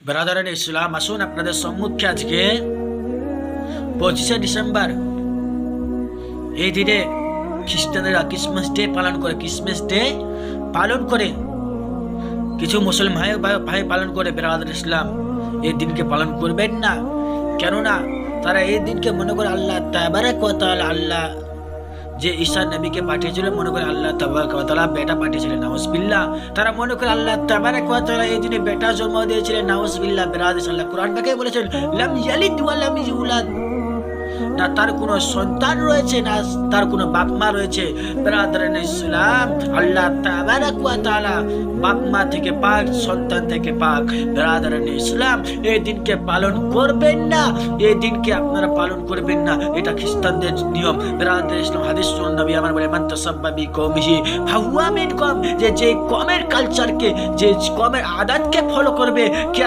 ব্রাদারান ইসলাম, আসুন আপনাদের সম্মুখে আজকে 25শে ডিসেম্বর এই দিনে খ্রিস্টানরা ক্রিসমাস ডে পালন করে কিছু মুসলমান ভাই পালন করে। ব্রাদার ইসলাম, এই দিনকে পালন করবেন না, কেননা তারা এই দিনকে মনে করে আল্লাহ তাবারাক ওয়া তাআলা, আল্লাহ যে ঈসা নবীকে পাঠিয়েছিল মনে করে আল্লাহ তাবারাক ওয়া তাআলা বেটা পাঠিয়েছিলেন, নাউজুবিল্লাহ। তারা মনে করে আল্লাহ তাবারাক ওয়া তাআলা এই দিনে বেটা জন্ম দিয়েছিলেন, নাউজুবিল্লাহ। ব্রাদার ইসলাম, কোরআন পাকে বলেছেন লাম ইয়ালিদ ওয়া লাম ইউলাদ, না তার কোনো সন্তান রয়েছে না তার কোনো বাপ মা রয়েছে। ব্রাদারান ইসলাম, আল্লাহ তাবারাক ওয়া তাআলা বাপ মা থেকে পাক, সন্তান থেকে পাক। ব্রাদারান ইসলাম, এই দিনকে পালন করবেন না, এই দিনকে আপনারা পালন করবেন না, এটা খ্রিস্টানদের নিয়ম। ব্রাদারান ইসলাম, হাদিস শুনুন, নবী আমার বলে মান তাসাব্বা বি কওমিহি ফাহুয়া মিনকুম, যে কমের কালচারকে, যে কমের আদাতকে ফলো করবে, কে